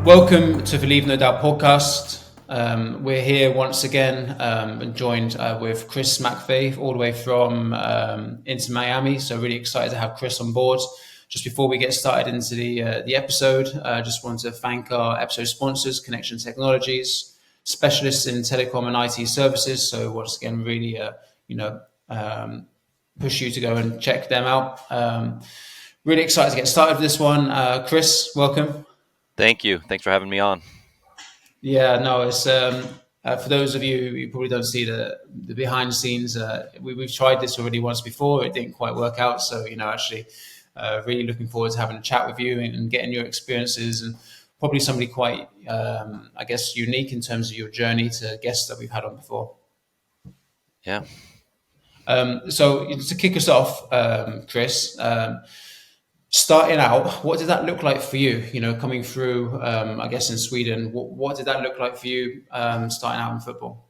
Welcome to the Leave No Doubt podcast. We're here once again and joined with Chris Mcvey all the way from into Miami. So really excited to have Chris on board. Just before we get started into the episode, I just want to thank our episode sponsors, Connection Technologies, specialists in telecom and IT services. So once again, really push you to go and check them out. Really excited to get started with this one. Chris, welcome. Thank you. Thanks for having me on. Yeah, no, it's for those of you who probably don't see the behind the scenes. We've tried this already once before. It didn't quite work out. So actually, really looking forward to having a chat with you and getting your experiences and probably somebody quite, I guess, unique in terms of your journey to guests that we've had on before. Yeah. So to kick us off, Chris. Starting out, what did that look like for you? Coming through, I guess in Sweden, what did that look like for you starting out in football?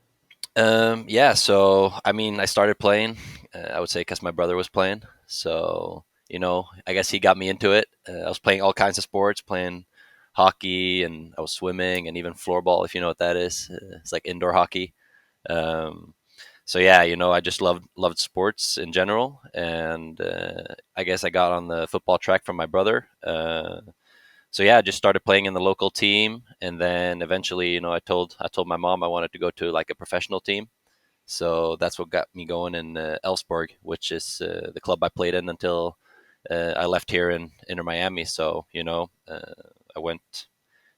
Yeah. So, I mean, I started playing, I would say, because my brother was playing. So, I guess he got me into it. I was playing all kinds of sports, playing hockey, and I was swimming, and even floorball, if you know what that is. It's like indoor hockey. Um, so yeah, I just loved sports in general, and I guess I got on the football track from my brother. So yeah, I just started playing in the local team, and then eventually, I told my mom I wanted to go to like a professional team. So that's what got me going in Ellsberg, which is the club I played in until I left here in Inter Miami. So I went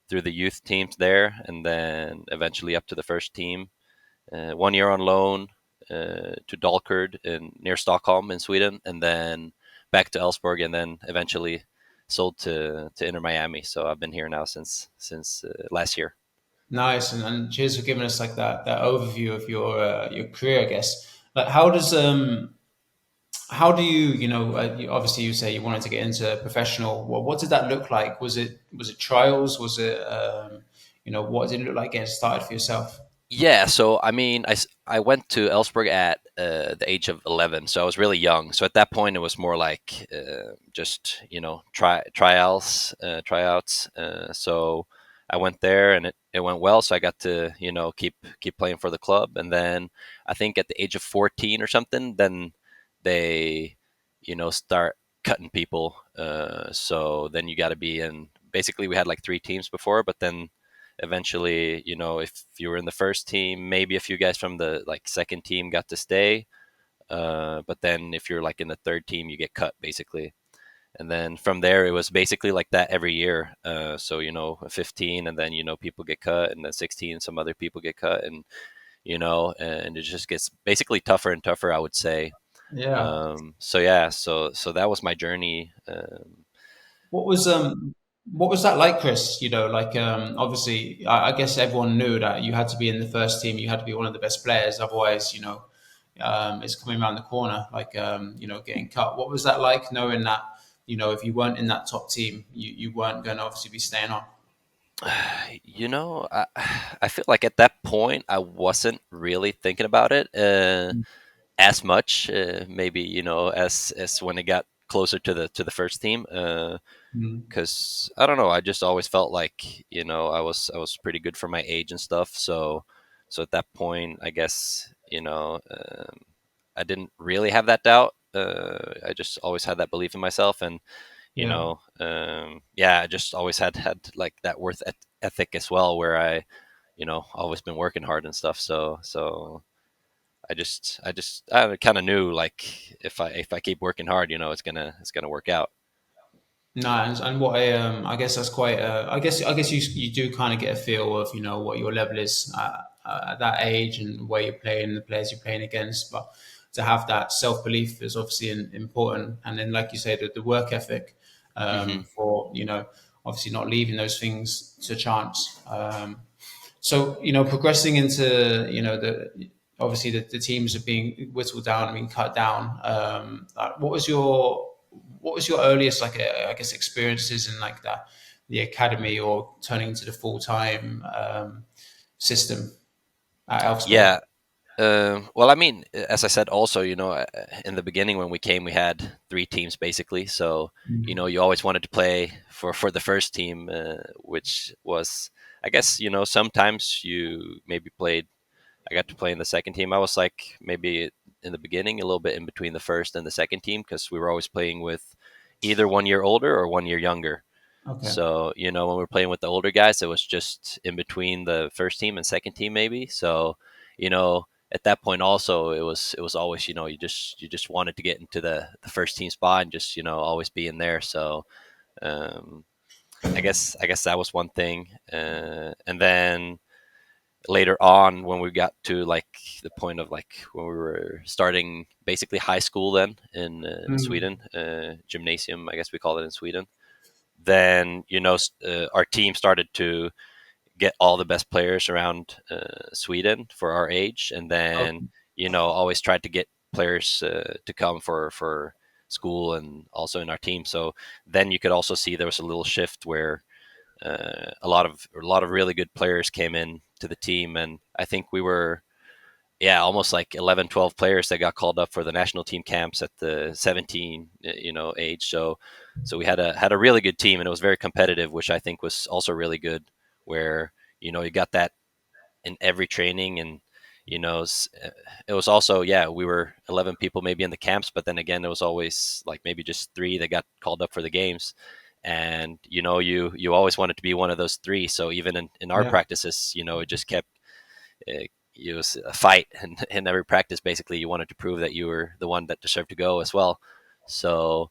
through the youth teams there, and then eventually up to the first team. 1 year on loan to Dalkurd in near Stockholm in Sweden, and then back to Ellsberg, and then eventually sold to Inter Miami. So I've been here now since last year. Nice, and cheers for giving us like that overview of your career. I guess like how do you obviously you say you wanted to get into professional. What did that look like? Was it trials? Was it what did it look like getting started for yourself? Yeah, so I mean, I went to Ellsberg at the age of 11, so I was really young. So at that point, it was more like just tryouts. So I went there, and it went well. So I got to keep playing for the club, and then I think at the age of 14 or something, then they start cutting people. So then you got to be in. Basically, we had like three teams before, but then eventually, if you were in the first team, maybe a few guys from the like second team got to stay. But then if you're like in the third team, you get cut basically. And then from there, it was basically like that every year. So 15, and then people get cut, and then 16, some other people get cut, and it just gets basically tougher and tougher, I would say. Yeah. So yeah, so that was my journey. What was what was that like, Chris? Obviously, I guess everyone knew that you had to be in the first team. You had to be one of the best players. Otherwise, it's coming around the corner, like getting cut. What was that like, knowing that if you weren't in that top team, you weren't going to obviously be staying on? I feel like at that point I wasn't really thinking about it as much, maybe as when it got closer to the first team. Mm. Because I don't know, I just always felt like I was pretty good for my age and stuff. So at that point, I guess I didn't really have that doubt. I just always had that belief in myself, and Yeah. yeah, I just always had like that ethic as well, where I always been working hard and stuff. So I kind of knew, like, if I keep working hard, it's gonna work out. No, and what I guess that's quite. I guess you do kind of get a feel of what your level is at that age and where you're playing, the players you're playing against. But to have that self belief is obviously important, and then like you say, the work ethic Hmm. for obviously not leaving those things to chance. So progressing into the obviously the teams are being whittled down, being cut down. Like, what was your earliest like I guess experiences in like the academy or turning into the full time system at Elfsborg? Yeah. Well, I mean, as I said, also, in the beginning when we came, we had three teams basically. So, Mm. you always wanted to play for the first team, which was, I guess, sometimes you maybe played. I got to play in the second team. I was like maybe in the beginning a little bit in between the first and the second team because we were always playing with either 1 year older or 1 year younger. Okay. So, when we were playing with the older guys, it was just in between the first team and second team, maybe. So, at that point, also, it was always, you just wanted to get into the first team spot and just, always be in there. So, um, I guess that was one thing, and then later on, when we got to like the point of like when we were starting basically high school, then in Mm. Sweden, gymnasium, I guess we call it in Sweden, then our team started to get all the best players around Sweden for our age, and then Okay. always tried to get players to come for school and also in our team. So then you could also see there was a little shift where a lot of really good players came in to the team, and I think we were almost like 11, 12 players that got called up for the national team camps at the 17 age. So we had a really good team, and it was very competitive, which I think was also really good, where you got that in every training. And it was also, we were 11 people maybe in the camps, but then again it was always like maybe just three that got called up for the games. And you always wanted to be one of those three, so even in our Yeah. practices, it just kept it was a fight, and in every practice basically you wanted to prove that you were the one that deserved to go as well. So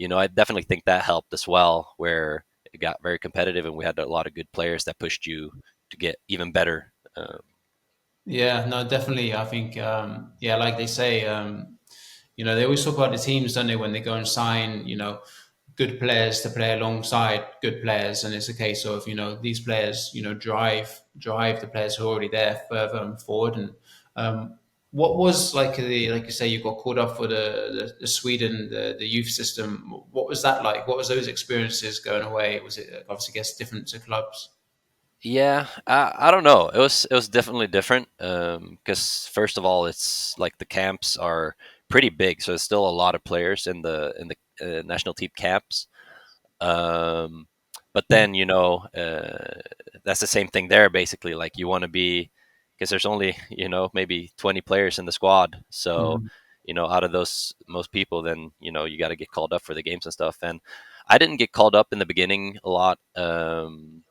I definitely think that helped as well, where it got very competitive and we had a lot of good players that pushed you to get even better. Yeah, no, definitely. I think, yeah, like they say, they always talk about the teams, don't they, when they go and sign, good players to play alongside good players, and it's a case of these players, drive the players who are already there further and forward. And what was like you say, you got called up for the Sweden the youth system. What was that like? What was those experiences going away? Was it obviously, I guess, different to clubs? Yeah, I don't know. It was definitely different because first of all, it's like the camps are pretty big, so there's still a lot of players in the national team camps. Um, but then that's the same thing there. Basically, like you want to be, because there's only maybe 20 players in the squad. So Mm. out of those most people, then you got to get called up for the games and stuff. And I didn't get called up in the beginning a lot, and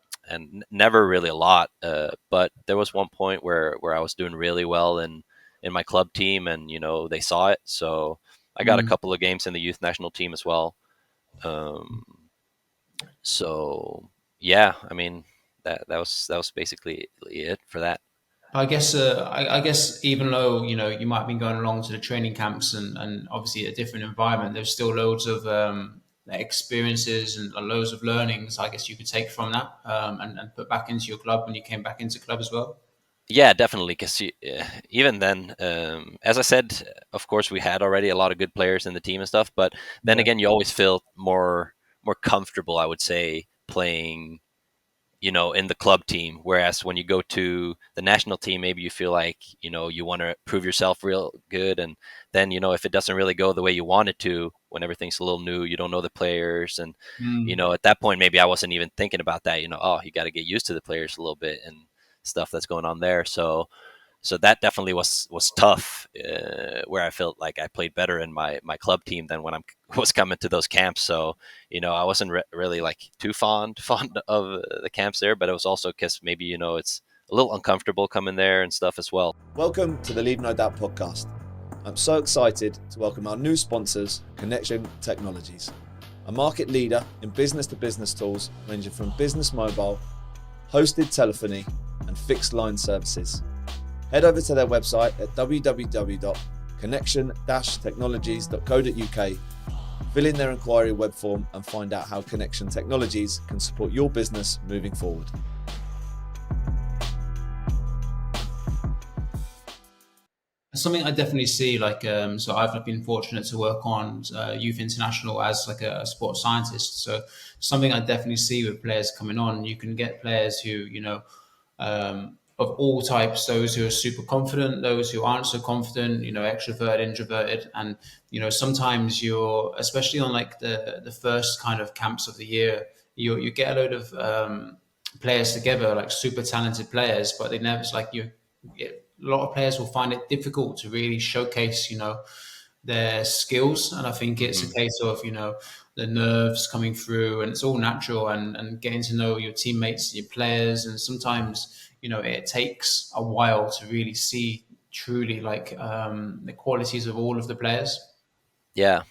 never really a lot. But there was one point where I was doing really well in my club team, and they saw it. So I got a Mm. couple of games in the youth national team as well. Um, so yeah, I mean that was basically it for that. I guess even though you might have been going along to the training camps and obviously a different environment, there's still loads of experiences and loads of learnings. I guess you could take from that and put back into your club when you came back into club as well. Yeah, definitely. Because even then, as I said, of course we had already a lot of good players in the team and stuff. But then Yeah. again, you always feel more comfortable, I would say, playing in the club team. Whereas when you go to the national team, maybe you feel like, you want to prove yourself real good. And then, if it doesn't really go the way you want it to, when everything's a little new, you don't know the players. And, Mm. at that point, maybe I wasn't even thinking about that, oh, you got to get used to the players a little bit and stuff that's going on there. So that definitely was tough, where I felt like I played better in my club team than when I was coming to those camps. So I wasn't really like too fond of the camps there, but it was also because maybe it's a little uncomfortable coming there and stuff as well. Welcome to the Leave No Doubt podcast. I'm so excited to welcome our new sponsors, Connection Technologies, a market leader in business-to-business tools ranging from business mobile, hosted telephony, and fixed line services. Head over to their website at www.connection-technologies.co.uk, fill in their inquiry web form and find out how Connection Technologies can support your business moving forward. Something I definitely see, so I've been fortunate to work on Youth International as like a sports scientist. So something I definitely see with players coming on, you can get players who, of all types, those who are super confident, those who aren't so confident, extrovert, introverted. And, sometimes you're, especially on like the first kind of camps of the year, you get a load of players together, like super talented players, but they never, it's like a lot of players will find it difficult to really showcase, their skills. And I think it's Hmm. a case of, the nerves coming through, and it's all natural, and getting to know your teammates, your players. And sometimes, it takes a while to really see truly like the qualities of all of the players. Yeah.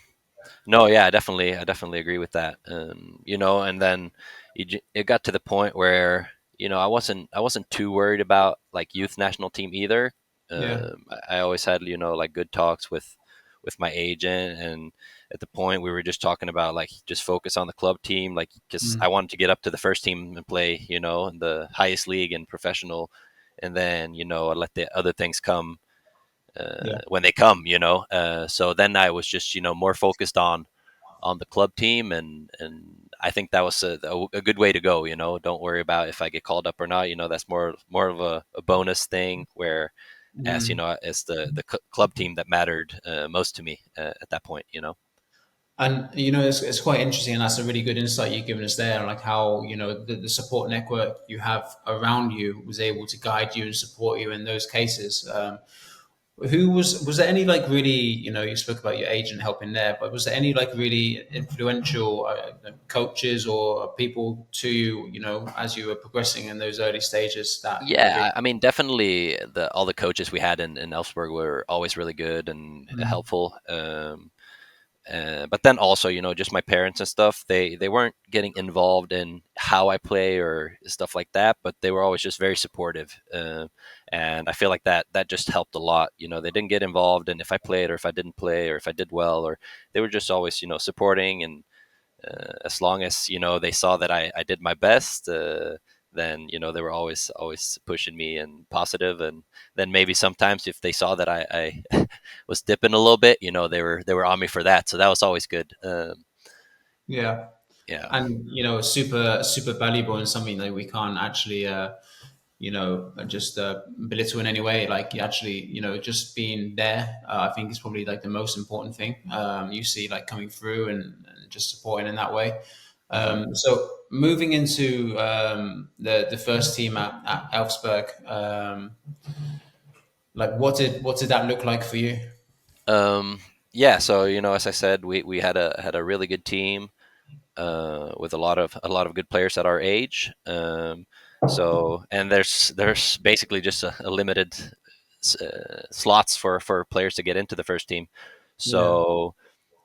No, yeah, I definitely agree with that. And then it got to the point where I wasn't too worried about like youth national team either. Yeah. I always had like good talks with my agent, and at the point we were just talking about like just focus on the club team, like because I Mm. wanted to get up to the first team and play in the highest league and professional, and then let the other things come Yeah. when they come. So then I was just more focused on the club team, and I think that was a good way to go. Don't worry about if I get called up or not. That's more of a bonus thing. Where as Mm. as the club team that mattered most to me at that point. And it's quite interesting, and that's a really good insight you've given us there, like how the support network you have around you was able to guide you and support you in those cases. Who was there any like really, you spoke about your agent helping there, but was there any like really influential coaches or people to you, as you were progressing in those early stages that Yeah, really. I mean, definitely all the coaches we had in Ellsberg were always really good and Mm. helpful. But then also, just my parents and stuff, they weren't getting involved in how I play or stuff like that, but they were always just very supportive. And I feel like that just helped a lot. They didn't get involved in if I played or if I didn't play or if I did well, or they were just always, supporting. And as long as they saw that I did my best, then they were always pushing me and positive. And then maybe sometimes if they saw that I was dipping a little bit, they were on me for that. So that was always good. Yeah. Yeah. And super super valuable, and something that we can't actually just belittle in any way. Like you actually, just being there, I think is probably like the most important thing. You see, like coming through and just supporting in that way. Hmm. So moving into the first team at Elfsberg, like what did that look like for you? Um, yeah. So as I said, we had a really good team with a lot of good players at our age. And there's basically just a limited slots for players to get into the first team. Yeah. So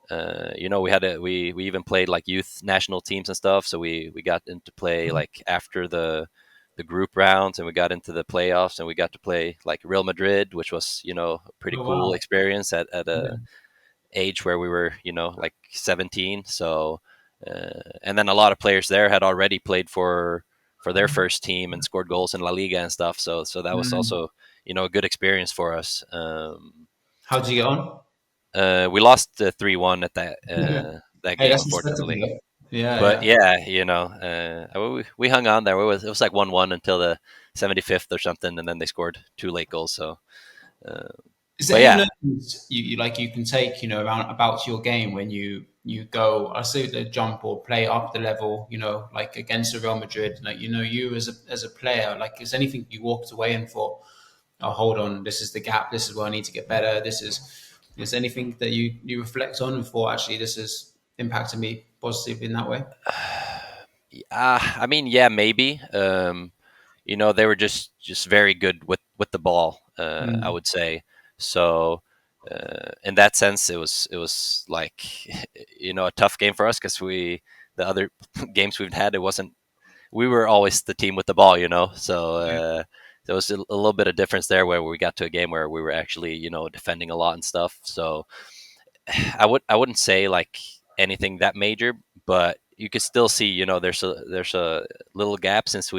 we even played like youth national teams and stuff. So we got into play like after the group rounds, and we got into the playoffs, and we got to play like Real Madrid, which was a pretty Oh cool wow. experience at Yeah. a age where we were like 17. So and then a lot of players there had already played for their first team and scored goals in La Liga and stuff. So that was Mm. also a good experience for us. How did you get on? We lost 3-1 at that Hey, game, that's respectable, unfortunately. though. Yeah, But yeah. yeah, we hung on there. It was like 1-1 until the 75th or something, and then they scored two late goals. So, uh, Is there but any yeah, learnings you like you can take, around about your game when you go, I say the jump or play up the level, like against the Real Madrid, like you as a player, like is anything you walked away and thought, oh hold on, this is the gap, this is where I need to get better, is there anything that you reflect on and thought actually this has impacted me positively in that way? I mean, yeah, maybe. They were just very good with the ball. I Mm. would say so. In that sense, it was like a tough game for us because the other games we've had, it wasn't we were always the team with the ball. So there was a little bit of difference there where we got to a game where we were actually defending a lot and stuff. So I wouldn't say like anything that major, but you could still see there's a little gap since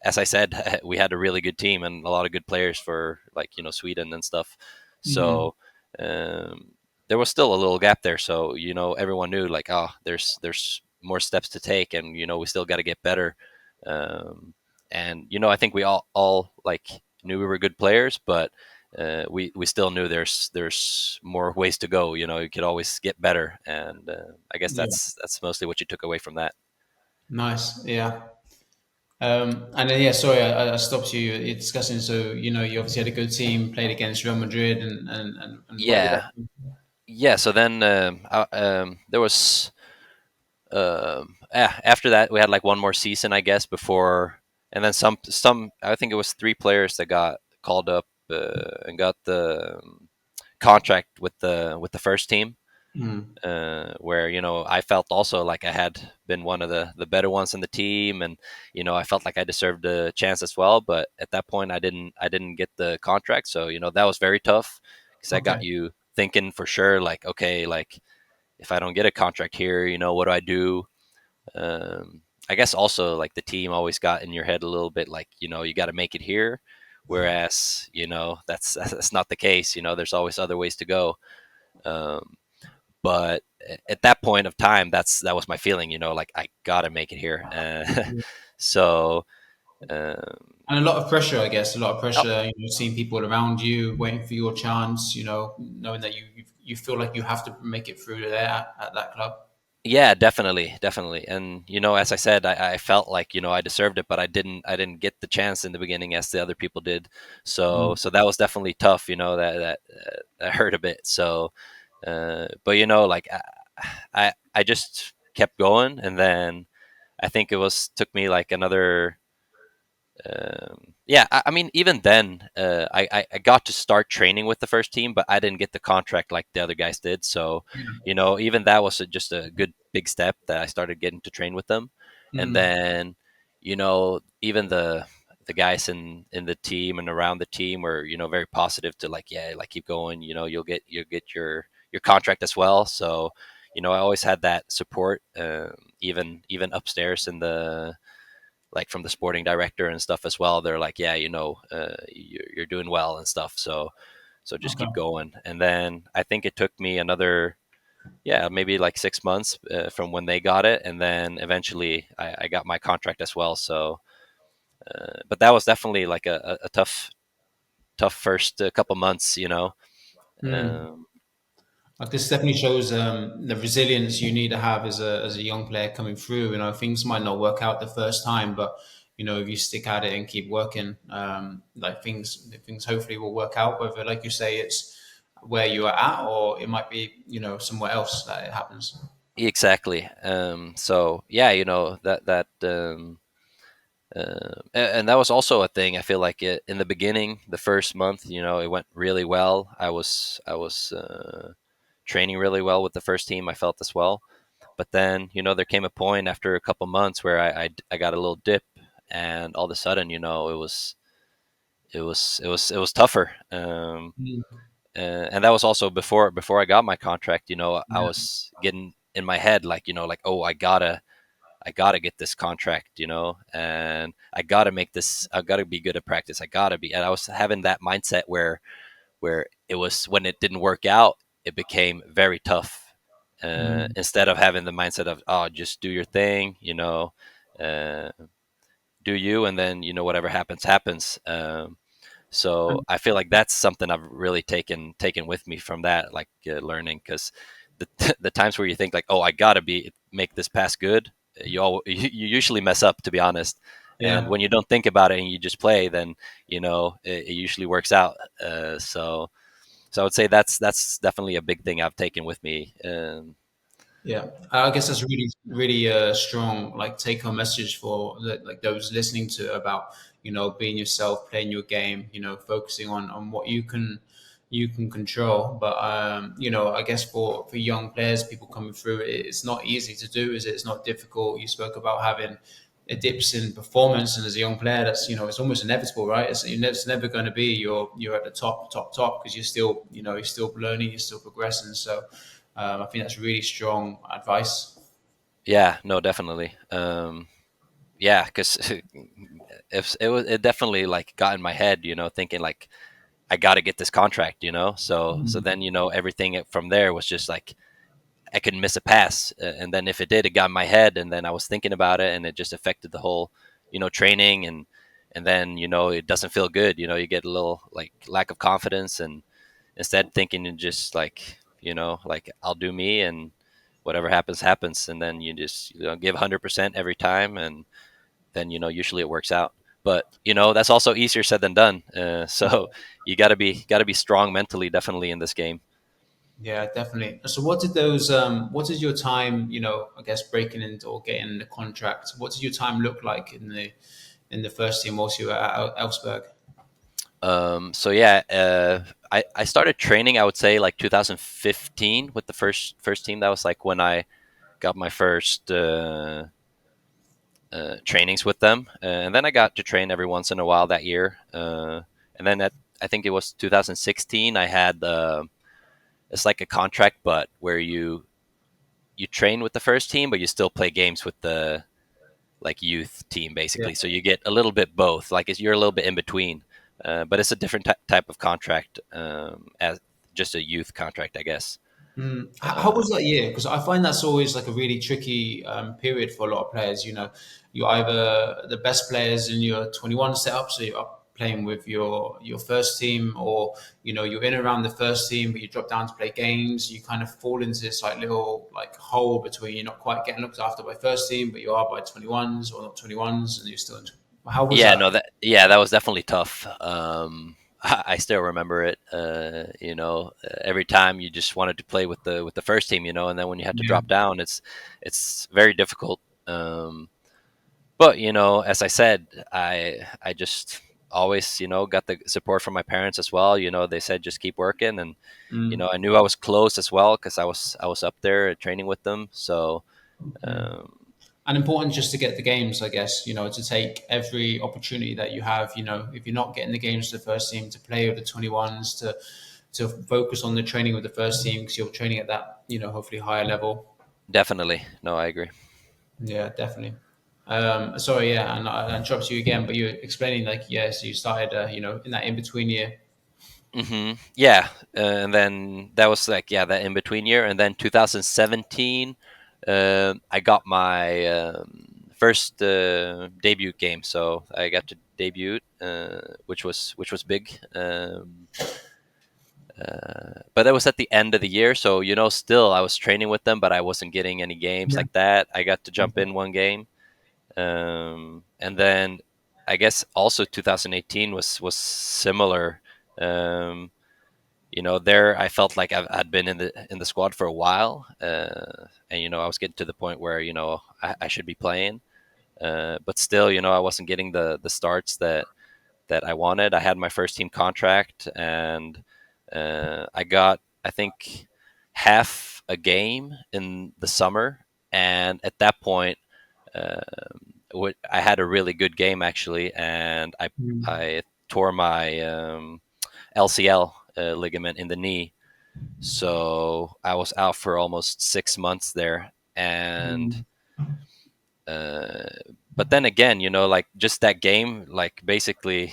as I said, we had a really good team and a lot of good players for like Sweden and stuff. Mm. So um, there was still a little gap there. So everyone knew like, there's more steps to take, and we still got to get better. Um, and I think we all like knew we were good players, but we still knew there's more ways to go. You could always get better, and I guess Yeah. that's mostly what you took away from that. Nice. Yeah. And then, yeah, sorry, I stopped you. You're discussing. So, you obviously had a good team, played against Real Madrid, and where did that Yeah, yeah. So then there was after that we had like one more season, I guess, before, and then some I think it was three players that got called up and got the contract with the first team, Mm, where I felt also like I had been one of the better ones in the team, and I felt like I deserved a chance as well. But at that point, I didn't get the contract, so that was very tough because that okay. got you thinking for sure, like, okay, like if I don't get a contract here, what do I do? I guess also like the team always got in your head a little bit, like you got to make it here, whereas that's not the case. There's always other ways to go. Um, but at that point of time, that was my feeling. Like I gotta make it here. So And a lot of pressure, I guess. A lot of oh, pressure. Seeing people around you waiting for your chance. Knowing that you feel like you have to make it through there at that club. yeah, definitely, definitely. And as I said, I felt like I deserved it, but I didn't get the chance in the beginning as the other people did. So Mm, so that was definitely tough. That hurt a bit. So, but like I just kept going, and then I think it was took me like another. Yeah, I mean, even then, I got to start training with the first team, but I didn't get the contract like the other guys did. So, even that was just a good big step that I started getting to train with them, and mm, then, even the guys in the team and around the team were very positive to like, yeah, like keep going. You'll get your contract as well. So, I always had that support, even upstairs in the like from the sporting director and stuff as well. They're like, yeah, you're doing well and stuff. So just okay. keep going. And then I think it took me another, yeah, maybe like 6 months from when they got it, and then eventually I got my contract as well. So, but that was definitely like a tough first couple months. Mm. Um, Like this definitely shows the resilience you need to have as a young player coming through. Things might not work out the first time, but if you stick at it and keep working, like things hopefully will work out. Whether, like you say, it's where you are at, or it might be somewhere else that it happens. exactly. So yeah, and that was also a thing. I feel like in the beginning, the first month, it went really well. I was training really well with the first team. I felt as well, but then there came a point after a couple months where I got a little dip, and all of a sudden, it was tougher. Mm. And that was also before I got my contract. I Yeah. was getting in my head like, oh, I gotta get this contract, and I gotta make this. I gotta be good at practice. I gotta be, and I was having that mindset where it was when it didn't work out, it became very tough. Mm. Instead of having the mindset of just do your thing, uh, do you, and then whatever happens happens. So I feel like that's something I've really taken with me from that, like learning, because the times where you think like, oh, I gotta make this pass good, you usually mess up, to be honest. And Yeah. when you don't think about it and you just play, then it usually works out. So I would say that's definitely a big thing I've taken with me. Yeah, I guess that's really, really strong, like take home message for like those listening to about being yourself, playing your game, focusing on what you can control. But I guess for young players, people coming through, it's not easy to do, is it? It's not difficult. You spoke about having a dips in performance, and as a young player, that's it's almost inevitable, right? It's never going to be you're at the top because you're still you're still learning, you're still progressing. So. I think that's really strong advice. Yeah, no, definitely. Yeah, because if it definitely like got in my head, thinking like I got to get this contract, So then everything from there was just like I couldn't miss a pass, and then if it did, it got in my head, and then I was thinking about it, and it just affected the whole training, and and then it doesn't feel good. You get a little like lack of confidence, and instead thinking and just like like I'll do me, and whatever happens happens, and then you just give 100% every time, and then usually it works out. But that's also easier said than done. So you got to be strong mentally, definitely, in this game. Yeah, definitely. So what did your time, I guess breaking into or getting the contract, what did your time look like in the first team whilst you were at Ellsberg? So yeah, I started training, I would say, like 2015 with the first team. That was like when I got my first trainings with them, and then I got to train every once in a while that year. And then I think it was 2016. I had it's like a contract, but where you train with the first team, but you still play games with the like youth team, Yeah. basically. So you get a little bit both. Like you're a little bit in between, but it's a different type of contract, as just a youth contract, I guess. How was that year? Because I find that's always like a really tricky period for a lot of players. You're either the best players in your 21 setup, so you're up playing with your first team, or you're in around the first team, but you drop down to play games. You kind of fall into this like little like hole between you're not quite getting looked after by first team, but you are by 21s or not 21s, and you're still in. How was Yeah, that? no, that was definitely tough. I still remember it. Every time you just wanted to play with the first team, and then when you had to Yeah. drop down, it's very difficult. But as I said, I just always got the support from my parents as well. They said just keep working, and Mm. I knew I was close as well because I was up there training with them. So Yeah. um, And important just to get the games, I guess, to take every opportunity that you have, if you're not getting the games to the first team, to play with the 21s, to focus on the training with the first team because you're training at that, hopefully higher level. definitely, no, I agree. Yeah, definitely. Sorry, yeah, and I interrupt you again, but you're explaining like, yes, you started, in that in between year. Yeah, and then that was like that in between year, and then 2017, I got my first debut game, so I got to debut, which was big. But that was at the end of the year, so still I was training with them, but I wasn't getting any games Yeah. like that. I got to jump in one game, and then I guess also 2018 was similar. Um, there I felt like I'd been in the squad for a while, and I was getting to the point where I should be playing, but still I wasn't getting the starts that I wanted. I had my first team contract, and I got, I think, half a game in the summer, and at that point, I had a really good game actually, and I Mm. I tore my LCL ligament in the knee, so I was out for almost 6 months there, and Mm. uh, but then again, like just that game, like basically,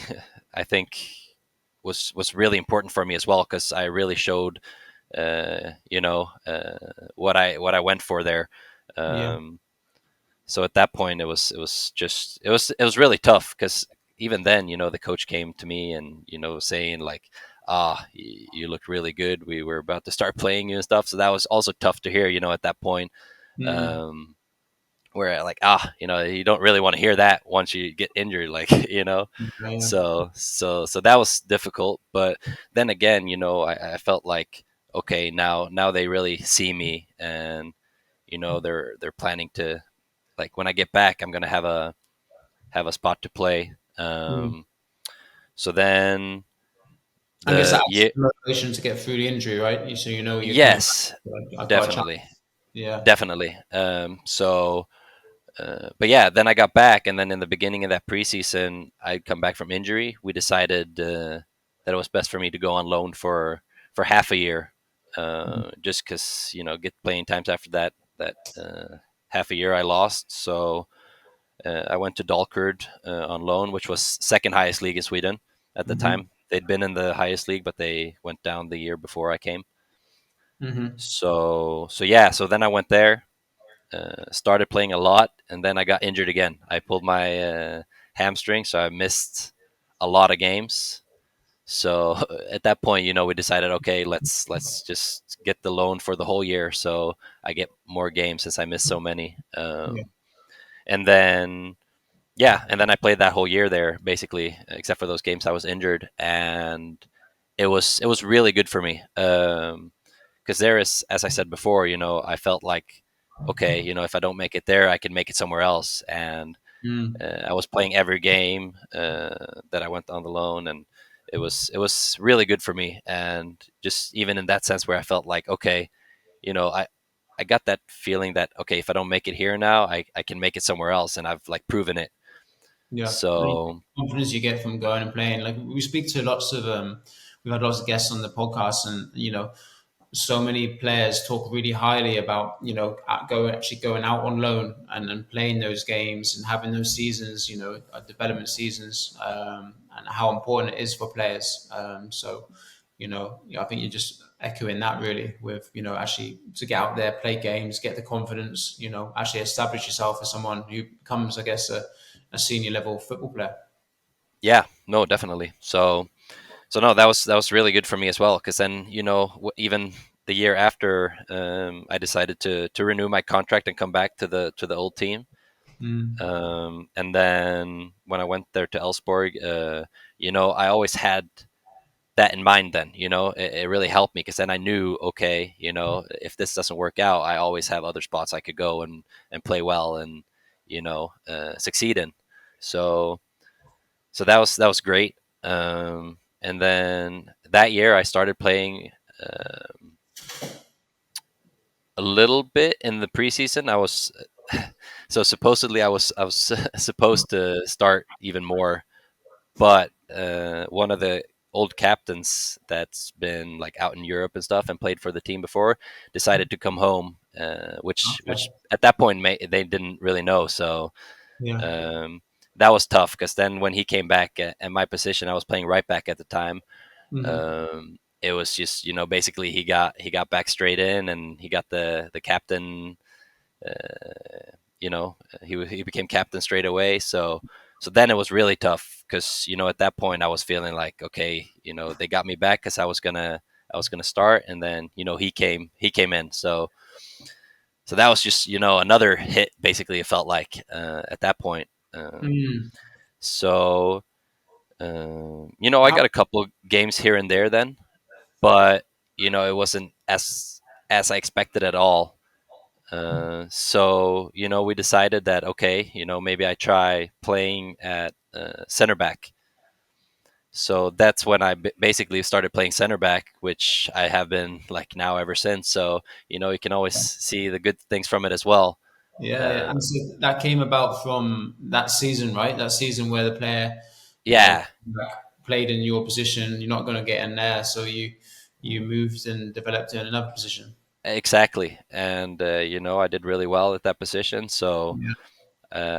I think was really important for me as well because I really showed, what I went for there. Yeah. Um, so at that point, it was really tough because even then, the coach came to me and saying like, you looked really good. We were about to start playing you and stuff. So that was also tough to hear, at that point. Mm. Um, where like you don't really want to hear that once you get injured, like Yeah. so that was difficult. But then again, I felt like, okay, now they really see me, and they're planning to, like, when I get back, I'm gonna have a spot to play. Mm. So then I guess the that's year, the motivation to get through the injury, right? So you're coming back. yes, Like, I've got a chance. definitely, Yeah. definitely. But yeah, then I got back, and then in the beginning of that preseason, I'd come back from injury. We decided that it was best for me to go on loan for half a year, just because get playing times after that half a year I lost. So I went to Dalkurd on loan, which was second highest league in Sweden at the Mm-hmm. time. They'd been in the highest league, but they went down the year before I came. Mm-hmm. So yeah, so then I went there, started playing a lot, and then I got injured again. I pulled my hamstring, so I missed a lot of games. So at that point, we decided, okay, let's just get the loan for the whole year, so I get more games since I missed so many. Yeah. And then yeah, and then I played that whole year there, basically, except for those games I was injured, and it was really good for me. Because there is, as I said before, I felt like, okay, if I don't make it there, I can make it somewhere else, and Mm. I was playing every game that I went on the loan, and it was really good for me. And just even in that sense, where I felt like, okay, I got that feeling that, okay, if I don't make it here now, I can make it somewhere else, and I've like proven it. Yeah, and So confidence you get from going and playing. Like we speak to lots of, we've had lots of guests on the podcast, and so many players talk really highly about actually going out on loan and playing those games and having those seasons, development seasons, and how important it is for players. So, I think you're just echoing that really with actually to get out there, play games, get the confidence, actually establish yourself as someone who becomes, I guess, a senior level football player. yeah, no, definitely. So no, that was really good for me as well. Because then even the year after, I decided to renew my contract and come back to the old team. Mm. And then when I went there to Ellsberg, I always had that in mind. Then it really helped me, because then I knew, okay, if this doesn't work out, I always have other spots I could go and play well and succeed in. So that was great. And then that year I started playing a little bit in the preseason. I was so supposedly I was supposed to start even more, but one of the old captains that's been like out in Europe and stuff and played for the team before decided to come home, which Okay. at that point they didn't really know. So Yeah. um, that was tough, because then when he came back at my position, I was playing right back at the time. Hmm. It was just basically he got back straight in, and he got the captain. He became captain straight away. So then it was really tough, because at that point I was feeling like, okay, they got me back because I was gonna start, and then he came in. So that was just another hit, basically. It felt like at that point. Mm. So I How, got a couple of games here and there then, but it wasn't as I expected at all. So we decided that, okay, maybe I try playing at center back. So that's when I basically started playing center back, which I have been like now ever since. So you can always see the good things from it as well. yeah, yeah. Uh, And so that came about from that season, right? That season where the player, yeah, like, played in your position. You're not going to get in there, so you moved and developed in another position. exactly. And I did really well at that position. So Yeah.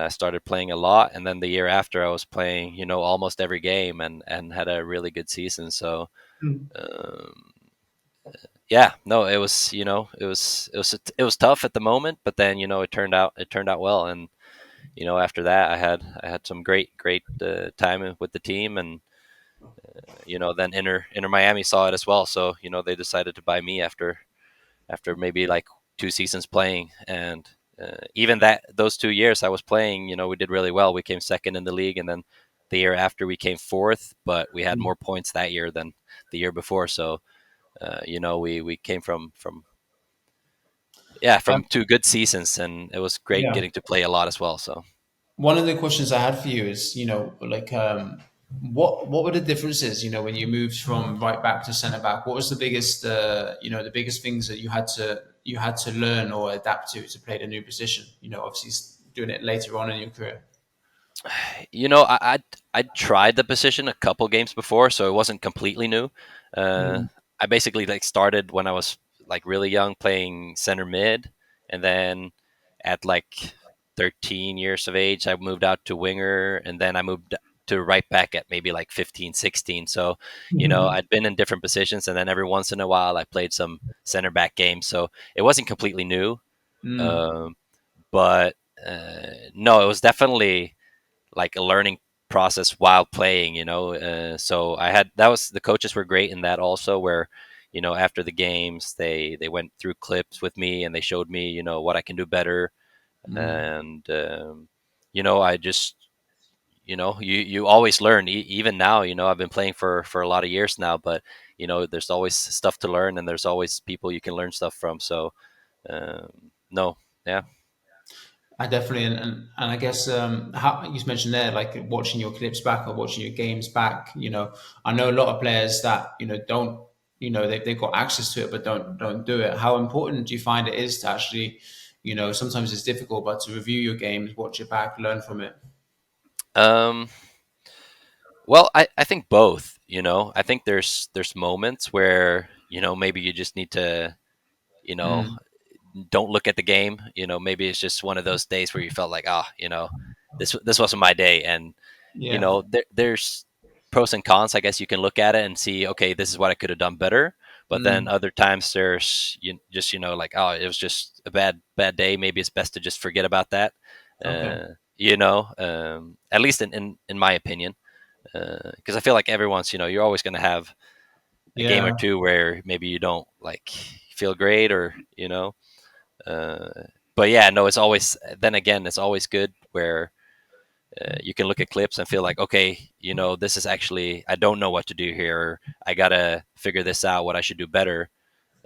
I started playing a lot, and then the year after, I was playing, almost every game, and had a really good season. So, Mm. um, yeah, no, it was tough at the moment, but then it turned out well, and after that, I had some great time with the team, and then Inter Miami saw it as well, so they decided to buy me after maybe like 2 seasons playing. And even those 2 years I was playing, we did really well. We came second in the league, and then the year after we came fourth, but we had Mm. more points that year than the year before. So we came from yeah, Um, from 2 good seasons, and it was great yeah. getting to play a lot as well. So One of the questions I had for you is, like, what were the differences, when you moved from right back to centre back? What was the biggest things that you had to learn or adapt to play the new position? Obviously doing it later on in your career. I tried the position a couple games before, so it wasn't completely new. Uh, Mm. I basically like started when I was like really young playing center mid, and then at like 13 years of age, I moved out to winger, and then I moved to right back at maybe like 15, 16. So I'd been in different positions, and then every once in a while I played some center back games. So it wasn't completely new, Mm. um, but no, it was definitely like a learning process while playing. So I had that was the coaches were great in that also, where after the games they went through clips with me and they showed me what I can do better. Mm. And I just you always learn. Even now, I've been playing for a lot of years now, but there's always stuff to learn, and there's always people you can learn stuff from. So no, yeah. I definitely, and I guess how you mentioned there, like watching your clips back or watching your games back. I know a lot of players that don't, they've got access to it, but don't do it. How important do you find it is to actually, sometimes it's difficult, but to review your games, watch it back, learn from it. um well, I think both. I think there's moments where maybe you just need to you know Mm. don't look at the game. Maybe it's just one of those days where you felt like, this wasn't my day. And Yeah. there's pros and cons. I guess you can look at it and see, okay, this is what I could have done better. But then Mm. other times there's just like, oh, it was just a bad day. Maybe it's best to just forget about that. Okay. At least in my opinion, because I feel like everyone's, you're always going to have a game or Yeah. two where maybe you don't like feel great, or uh, but yeah, no, it's always, then again, it's always good where you can look at clips and feel like, okay, this is actually, I don't know what to do here. Or I gotta figure this out, what I should do better.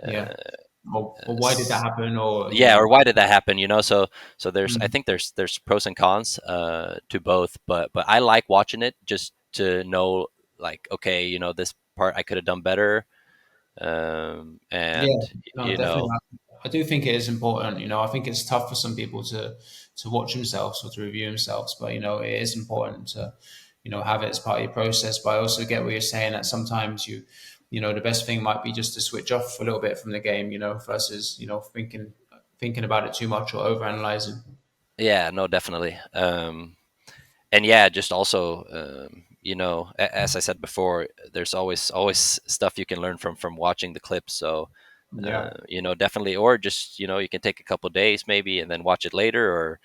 Yeah. Uh, Or why did that happen? Or yeah, or why did that happen? So I Mm. think there's pros and cons to both, but I like watching it just to know, like, okay, this part I could have done better. Yeah, And no, you definitely. know I do think it is important. I think it's tough for some people to watch themselves or to review themselves, but it is important to have it as part of your process. But I also get what you're saying, that sometimes the best thing might be just to switch off a little bit from the game, versus thinking about it too much or overanalyzing. yeah, no, definitely. And yeah, just also, as I said before, there's always stuff you can learn from watching the clips. So Yeah. definitely, or just you can take a couple days maybe and then watch it later, or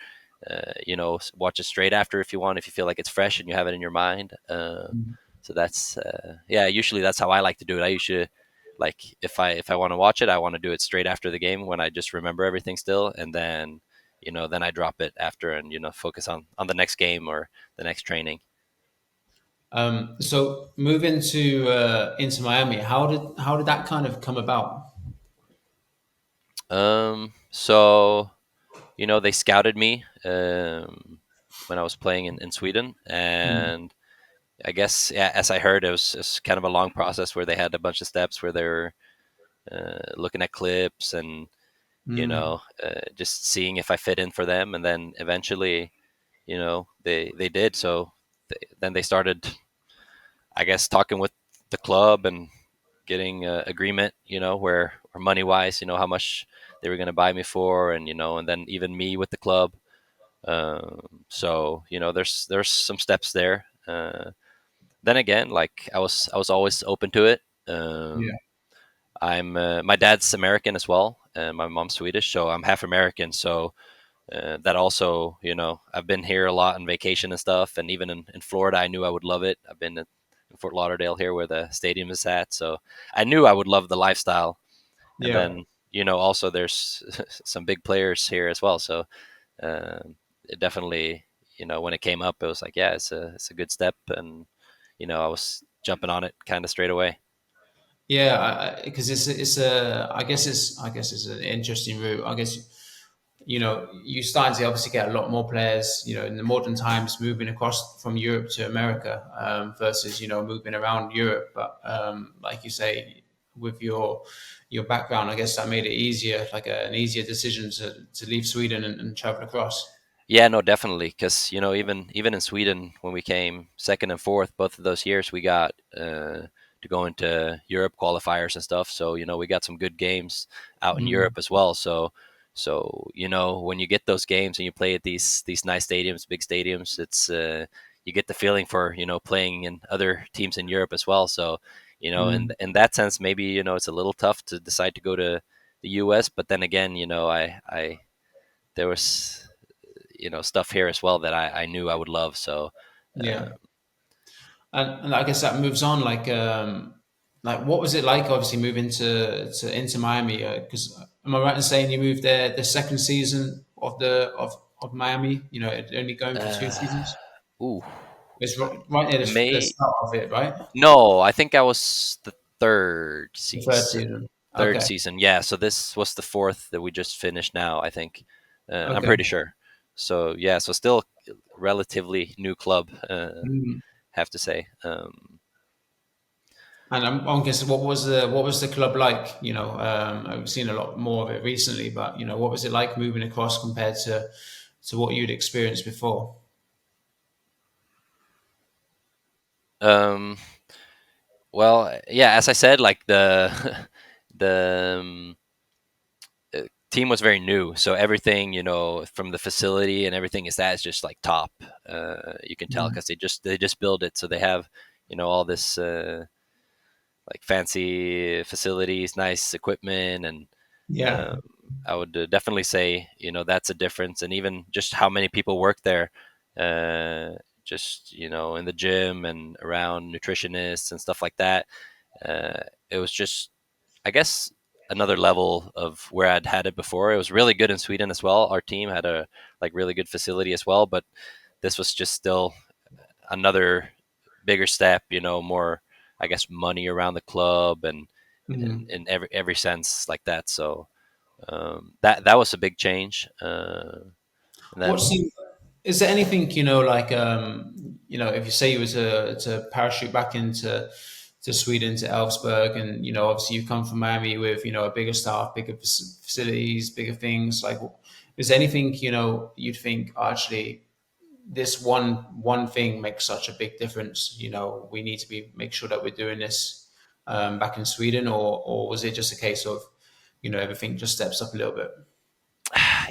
watch it straight after if you want, if you feel like it's fresh and you have it in your mind. So that's yeah, usually that's how I like to do it. I usually, like, if I want to watch it, I want to do it straight after the game when I just remember everything still, and then then I drop it after and focus on the next game or the next training. So moving to into Miami, how did that kind of come about? So they scouted me when I was playing in Sweden, Mm. and I guess, yeah, as I heard, it was kind of a long process where they had a bunch of steps where they were looking at clips and Mm. just seeing if I fit in for them, and then eventually, they did. So then they started, I guess, talking with the club and getting agreement, where or money wise, how much they were going to buy me for, and and then even me with the club. So there's some steps there. Then again, like, I was always open to it. Yeah. I'm My dad's American as well, and my mom's Swedish, so I'm half American. So that also, I've been here a lot on vacation and stuff, and even in Florida, I knew I would love it. I've been in Fort Lauderdale here, where the stadium is at, so I knew I would love the lifestyle. And Yeah. then also there's some big players here as well, so it definitely, when it came up, it was like, yeah, it's a good step, and I was jumping on it kind of straight away. Yeah, because it's a I guess it's an interesting route. I guess you starting to obviously get a lot more players, in the modern times moving across from Europe to America, versus moving around Europe. But like you say, with your background, I guess that made it easier, like an easier decision to leave Sweden and travel across. Yeah, no, definitely, because even in Sweden, when we came second and fourth both of those years, we got to go into Europe qualifiers and stuff. So we got some good games out in Mm. Europe as well. So when you get those games and you play at these nice stadiums, big stadiums, it's you get the feeling for playing in other teams in Europe as well. So Mm. in that sense, maybe it's a little tough to decide to go to the U.S. But then again, I there was stuff here as well that I knew I would love. So Yeah. And I guess that moves on. Like what was it like? Obviously, moving to into Miami. Because am I right in saying you moved there the second season of Miami? You know, only going for two Uh, seasons. ooh, It's right near the May start of it, right? no, I think I was the third The third season. season. Third Okay. season, yeah. So this was the fourth that we just finished now. I think I'm Okay. pretty sure. So yeah, so still relatively new club. Mm. Have to say. And I'm guessing what was the club like? You know, I've seen a lot more of it recently, but you know, what was it like moving across compared to what you'd experienced before? Um, well, yeah, as I said, like the the team was very new, so everything from the facility and everything is just like top. You can tell Mm. because they just build it, so they have all this like fancy facilities, nice equipment, and Yeah. um, I would definitely say that's a difference, and even just how many people work there. Just in the gym and around nutritionists and stuff like that. Uh, it was just, I guess, another level of where I'd had it before. It was really good in Sweden as well. Our team had a like really good facility as well, but this was just still another bigger step. More, I guess, money around the club and Mm. in every sense like that. So that was a big change. And What's then the, is there anything, you know, like you know, if you say you were to parachute back into to Sweden to Ellsberg, and you know, obviously you come from Miami with you know a bigger staff, bigger facilities, bigger things. Like, is there anything you know you'd think "Oh, actually this one thing makes such a big difference? You know, we need to be make sure that we're doing this back in Sweden, or was it just a case of you know everything just steps up a little bit?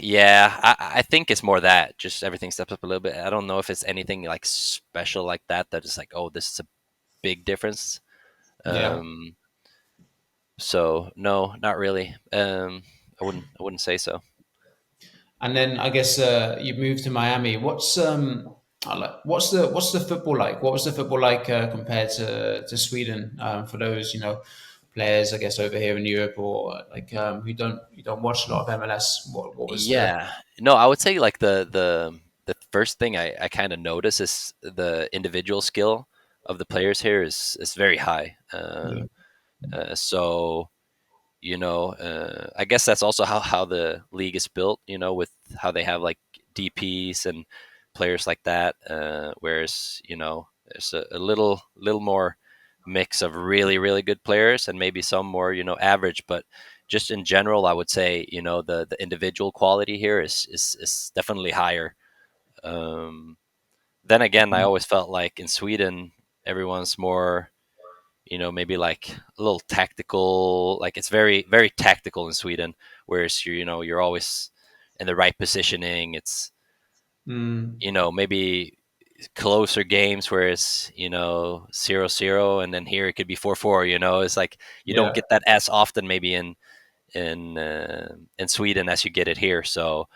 yeah, I think it's more that just everything steps up a little bit. I don't know if it's anything like special like that that is like, oh, this is a big difference. Yeah. Um, so no, not really. I wouldn't say so. And then I guess you moved to Miami. What's the football like? What was the football like compared to Sweden for those you know players I guess over here in Europe or like who don't you don't watch a lot of MLS? What was the Yeah, no, I would say like the first thing I kind of notice is the individual skill of the players here is very high. yeah. So I guess that's also how the league is built. With how they have like DPS and players like that. Whereas there's a little more mix of really really good players and maybe some more average, but just in general, I would say the individual quality here is definitely higher. Um, then again, I always felt like in Sweden everyone's more maybe like a little tactical. Like it's very, very tactical in Sweden, whereas you're always in the right positioning. It's Mm, maybe closer games where it's 0-0, and then here it could be 4-4. It's like you don't yeah. get that as often maybe in Sweden as you get it here. So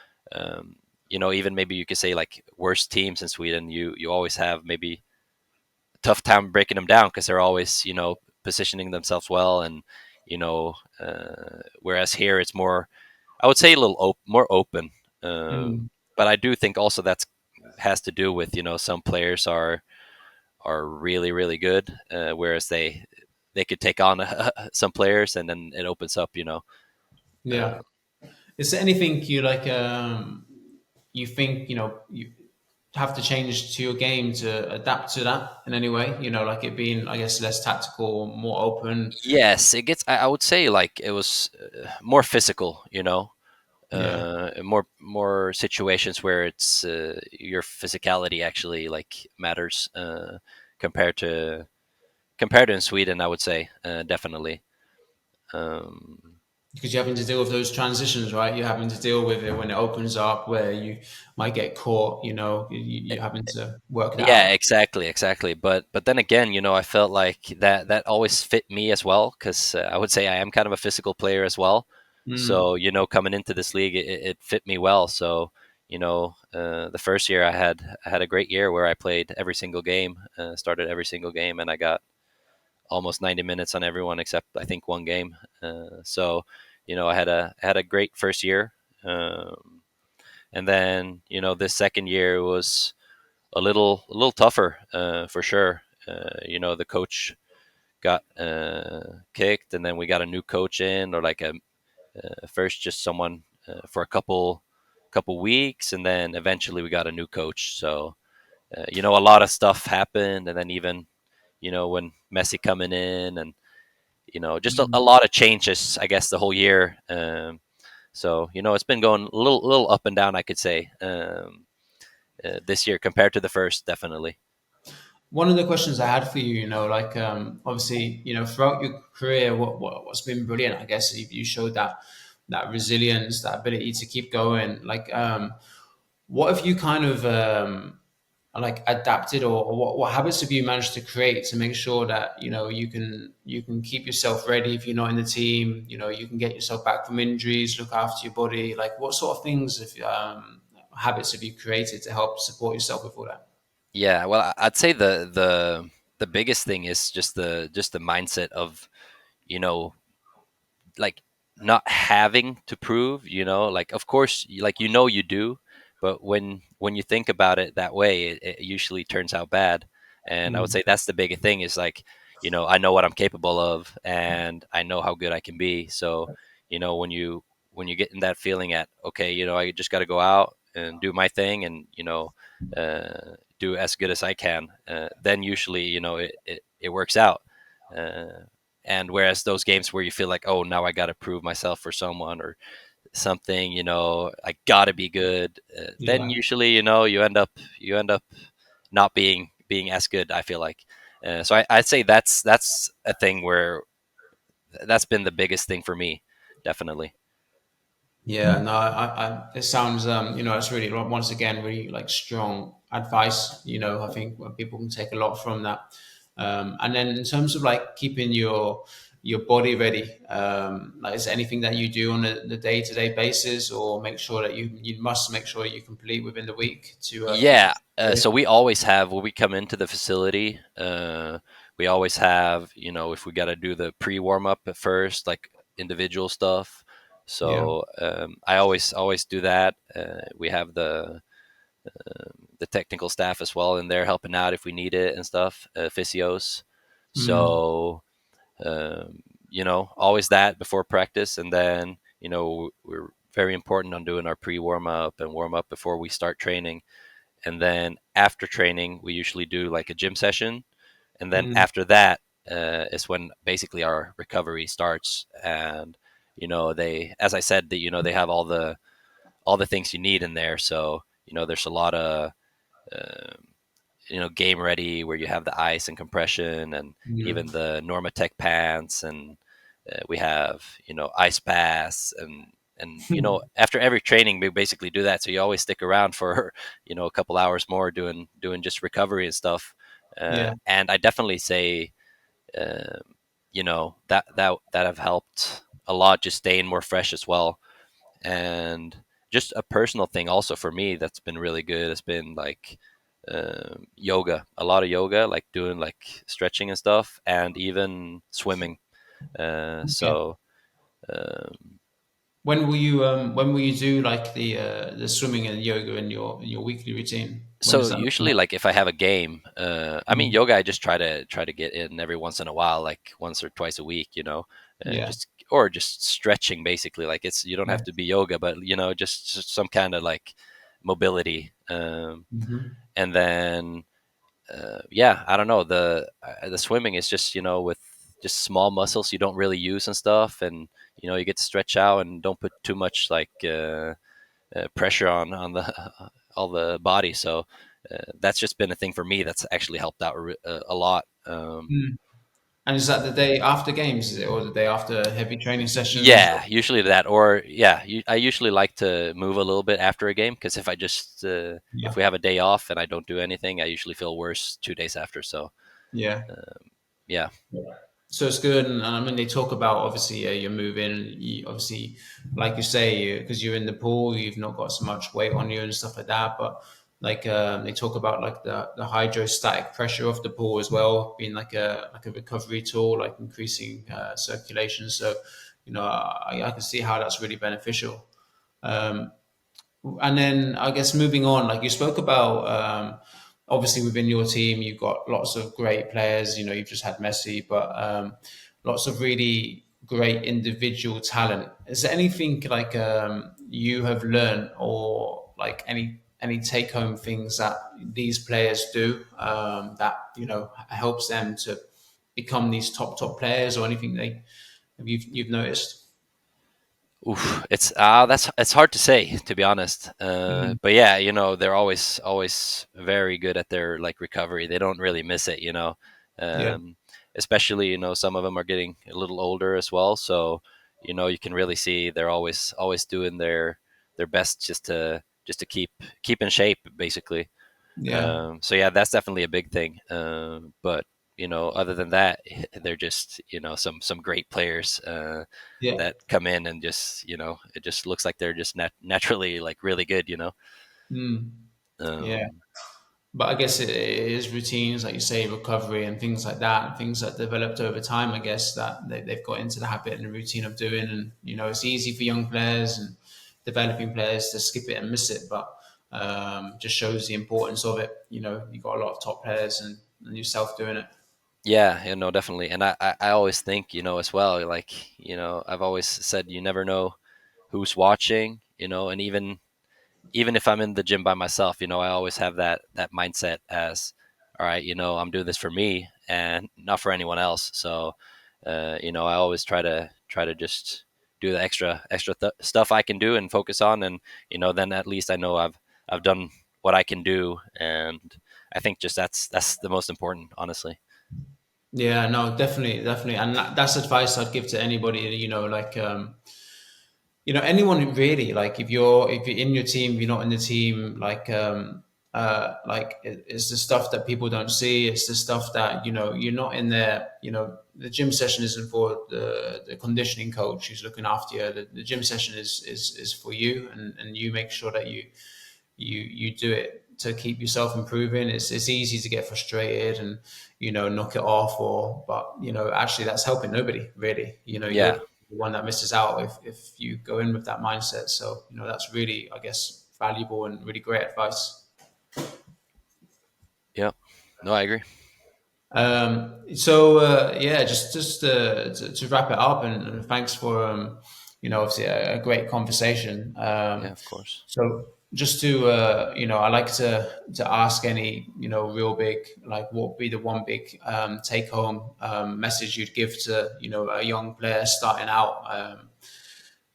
even maybe you could say like worst teams in Sweden, you always have maybe tough time breaking them down because they're always positioning themselves well, and whereas here it's more, I would say, a little more open. Mm, But I do think also that's has to do with some players are really really good, whereas they could take on some players, and then it opens up. yeah. Uh, Is there anything you like you think you know you have to change to your game to adapt to that in any way? You know, like it being I guess less tactical, more open. yes, it gets. I would say like it was more physical. Yeah. More situations where it's your physicality actually like matters, compared to in Sweden. I would say definitely. Um, Because you're having to deal with those transitions, right? You're having to deal with it when it opens up, where you might get caught. You know, you're having to work that yeah, out. exactly. But then again, I felt like that always fit me as well because I would say I am kind of a physical player as well. Mm, So coming into this league, it fit me well. So the first year I had a great year where I played every single game, started every single game, and I got almost 90 minutes on everyone except I think one game. So, I had a great first year, and then this second year was a little tougher for sure. The coach got kicked, and then we got a new coach in, or like a first just someone for a couple weeks, and then eventually we got a new coach. So a lot of stuff happened, and then even when Messi coming in, and just a Mm. lot of changes, I guess, the whole year. So it's been going a little up and down, I could say, this year compared to the first, definitely. One of the questions I had for you, like obviously, throughout your career, what's been brilliant, I guess, you showed that resilience, that ability to keep going. Like, what have you kind of like adapted, or what habits have you managed to create to make sure that you can keep yourself ready if you're not in the team? You can get yourself back from injuries, look after your body. Like, what sort of things, if habits have you created to help support yourself with all that? Yeah, well, I'd say the biggest thing is just the mindset of you know like not having to prove, like of course like you do, but when you think about it that way, it usually turns out bad. And I would Mm. say that's the big thing, is like, I know what I'm capable of, and I know how good I can be. So when you get in that feeling at, okay, I just got to go out and do my thing, and do as good as I can, then usually it works out. Uh, and whereas those games where you feel like, oh, now I got to prove myself for someone or something, I got to be good, then Yeah. usually, you end up not being as good, I feel like. So I'd say that's a thing where that's been the biggest thing for me, definitely. Yeah, no, it sounds, it's really, once again, really like strong advice. I think people can take a lot from that. And then in terms of like keeping your body ready, like is there anything that you do on the day-to-day basis, or make sure that you must make sure you complete within the week to keep Yeah. yourself So we always have, when we come into the facility, we always have, if we got to do the pre warm up at first, like individual stuff. ready? Yeah. So I always do that. We have the technical staff as well, and they're helping out if we need it and stuff, physios. Mm. So always that before practice, and then we're very important on doing our pre warm up and warm up before we start training. And then after training, we usually do like a gym session, and then Mm. after that is when basically our recovery starts. And they, as I said, that they have all the things you need in there. So there's a lot of um, game ready, where you have the ice and compression, and Mm. even the Normatec pants, and we have ice baths, and after every training we basically do that. So you always stick around for a couple hours more, doing just recovery and stuff. Yeah. And I definitely say that have helped a lot, just staying more fresh as well. And just a personal thing also for me that's been really good has been like yoga, a lot of yoga, like doing like stretching and stuff, and even swimming. Okay. So um, When will you do like the swimming and yoga in your weekly routine? When so does that look usually, like? like if I have a game, I mean, Mm. yoga, I just try to get in every once in a while, like once or twice a week, Yeah. just, or just stretching basically. Like, you don't have to Nice. be yoga, but just some kind of like mobility. Hmm. And then yeah, I don't know, the swimming is just with just small muscles you don't really use and stuff, and you get to stretch out and don't put too much like pressure on the all the body. So that's just been a thing for me that's actually helped out a lot. Mm. And is that the day after games, is it, or the day after heavy training sessions? Or, Yeah, usually that, or yeah, I usually like to move a little bit after a game, because if I just if yeah. we have a day off and I don't do anything, I usually feel worse 2 days after. So Yeah. yeah. So it's good, and I mean they talk about obviously you're moving, obviously like you say because you're in the pool, you've not got so much weight on you and stuff like that. But like they talk about like the hydrostatic pressure of the pool as well, being like a recovery tool, like increasing circulation. So I can see how that's really beneficial. Um, and then I guess moving on, like you spoke about, obviously within your team, you've got lots of great players. You've just had Messi, but lots of really great individual talent. Is there anything like you have learned, or like any take home things that these players do that helps them to become these top players, or anything you've noticed? Oof, it's hard to say, to be honest. Mm. But yeah, they're always very good at their like recovery. They don't really miss it, Yeah, um, especially some of them are getting a little older as well. So you can really see they're always doing their best just to keep in shape, basically. yeah, So yeah, that's definitely a big thing. But other than that, they're just some great players yeah. that come in and just it just looks like they're just naturally like really good. Mm. Yeah. Um, But I guess it is routines, like you say, recovery and things like that, things that developed over time, I guess, that they've got into the habit and the routine of doing. And, it's easy for young players and developing players to skip it and miss it, but just shows the importance of it. You've got a lot of top players and yourself doing it. yeah, definitely. And I always think as well, like I've always said you never know who's watching, and even if I'm in the gym by myself, I always have that mindset as, all right, I'm doing this for me and not for anyone else. So, I always try to just do the extra stuff I can do and focus on, and then at least I know I've done what I can do, and I think just that's the most important, honestly. Yeah, no, definitely, definitely. And that's advice I'd give to anybody, like, anyone really, like if you're in your team, you're not in the team, like it's the stuff that people don't see. It's the stuff that you're not in there. The gym session isn't for the conditioning coach who's looking after you. The gym session is for you, and you make sure that you do it to keep yourself improving. It's easy to get frustrated and knock it off, but actually that's helping nobody really. You're Yeah, the one that misses out if you go in with that mindset. So that's really, I guess, valuable and really great advice. yeah, no, I agree. So yeah, just to wrap it up, and thanks for obviously a great conversation. Yeah, of course. So just to I like to ask any real big, like, what would be the one big take home message you'd give to a young player starting out.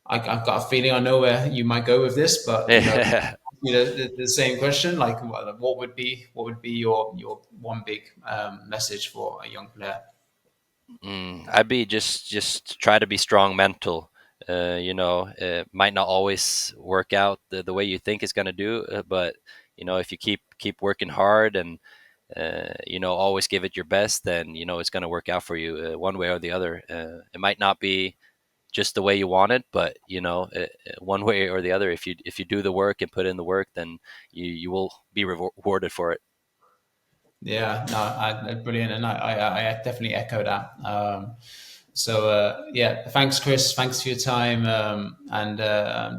I've got a feeling I know where you might go with this, but the same question, like what would be your one big message for a young player? I'd be just try to be strong mental. It might not always work out the way you think it's going to do, but if you keep working hard and always give it your best, then it's going to work out for you one way or the other. It might not be just the way you want it, but one way or the other, if you do the work and put in the work, then you will be rewarded for it. Yeah, no, brilliant, and I definitely echo that. So yeah, thanks, Chris. Thanks for your time, and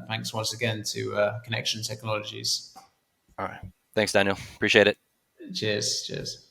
thanks once again to Connection Technologies. All right. Thanks, Daniel. Appreciate it. Cheers, cheers.